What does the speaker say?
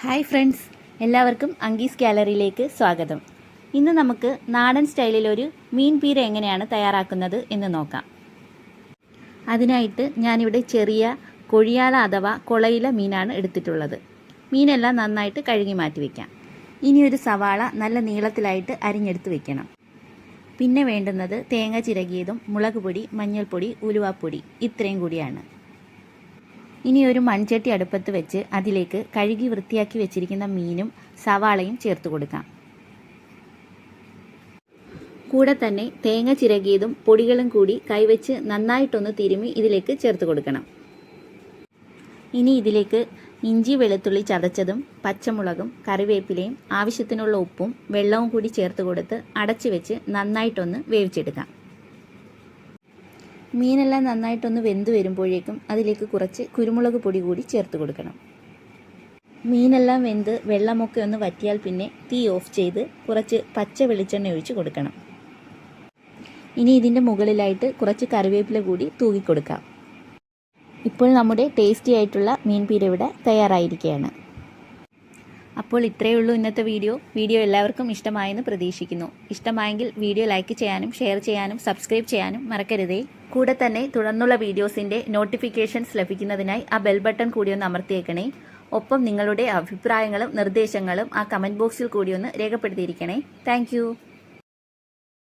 Hi friends, എല്ലാവർക്കും അങ്കീസ് ഗാലറിയിലേക്ക് സ്വാഗതം. ഇന്ന് നമുക്ക് നാടൻ സ്റ്റൈലിലൊരു മീൻ പീര എങ്ങനെയാണ് തയ്യാറാക്കുന്നത് എന്ന് നോക്കാം. അതിനായിട്ട് ഞാനിവിടെ ചെറിയ കൊഴിയാള അഥവാ കൊളയില മീനാണ് എടുത്തിട്ടുള്ളത്. മീനെല്ലാം നന്നായിട്ട് കഴുകി മാറ്റി വയ്ക്കാം. ഇനി ഒരു സവാള നല്ല നീളത്തിലായിട്ട് അരിഞ്ഞെടുത്ത് വെക്കണം. പിന്നെ വേണ്ടുന്നത് തേങ്ങ ചിരകിയതും മുളക് പൊടി, മഞ്ഞൾപ്പൊടി, ഉലുവാപ്പൊടി ഇത്രയും കൂടിയാണ്. ഇനി ഒരു മൺചട്ടി അടുപ്പത്ത് വെച്ച് അതിലേക്ക് കഴുകി വൃത്തിയാക്കി വെച്ചിരിക്കുന്ന മീനും സവാളയും ചേർത്ത് കൊടുക്കാം. കൂടെ തന്നെ തേങ്ങ ചിരകിയതും പൊടികളും കൂടി കൈവച്ച് നന്നായിട്ടൊന്ന് തിരുമ്മി ഇതിലേക്ക് ചേർത്ത് കൊടുക്കണം. ഇനി ഇതിലേക്ക് ഇഞ്ചി വെളുത്തുള്ളി ചതച്ചതും പച്ചമുളകും കറിവേപ്പിലയും ആവശ്യത്തിനുള്ള ഉപ്പും വെള്ളവും കൂടി ചേർത്ത് കൊടുത്ത് അടച്ചു വെച്ച് നന്നായിട്ടൊന്ന് വേവിച്ചെടുക്കാം. മീനെല്ലാം നന്നായിട്ടൊന്ന് വെന്ത് വരുമ്പോഴേക്കും അതിലേക്ക് കുറച്ച് കുരുമുളക് പൊടി കൂടി ചേർത്ത് കൊടുക്കണം. മീനെല്ലാം വെന്ത് വെള്ളമൊക്കെ ഒന്ന് വറ്റിയാൽ പിന്നെ തീ ഓഫ് ചെയ്ത് കുറച്ച് പച്ച വെളിച്ചെണ്ണ ഒഴിച്ച് കൊടുക്കണം. ഇനി ഇതിൻ്റെ മുകളിലായിട്ട് കുറച്ച് കറിവേപ്പില കൂടി തൂകിക്കൊടുക്കാം. ഇപ്പോൾ നമ്മുടെ ടേസ്റ്റി ആയിട്ടുള്ള മീൻ പീര ഇവിടെ തയ്യാറായിരിക്കുകയാണ്. അപ്പോൾ ഇത്രയേ ഉള്ളൂ ഇന്നത്തെ വീഡിയോ എല്ലാവർക്കും ഇഷ്ടമായെന്ന് പ്രതീക്ഷിക്കുന്നു. ഇഷ്ടമായെങ്കിൽ വീഡിയോ ലൈക്ക് ചെയ്യാനും ഷെയർ ചെയ്യാനും സബ്സ്ക്രൈബ് ചെയ്യാനും മറക്കരുതേ. കൂടെ തന്നെ തുടർന്നുള്ള വീഡിയോസിൻ്റെ നോട്ടിഫിക്കേഷൻസ് ലഭിക്കുന്നതിനായി ആ ബെൽ ബട്ടൺ കൂടി ഒന്ന് അമർത്തിയേക്കണേ. ഒപ്പം നിങ്ങളുടെ അഭിപ്രായങ്ങളും നിർദ്ദേശങ്ങളും ആ കമൻറ്റ് ബോക്സിൽ കൂടി ഒന്ന് രേഖപ്പെടുത്തിയിരിക്കണേ. താങ്ക്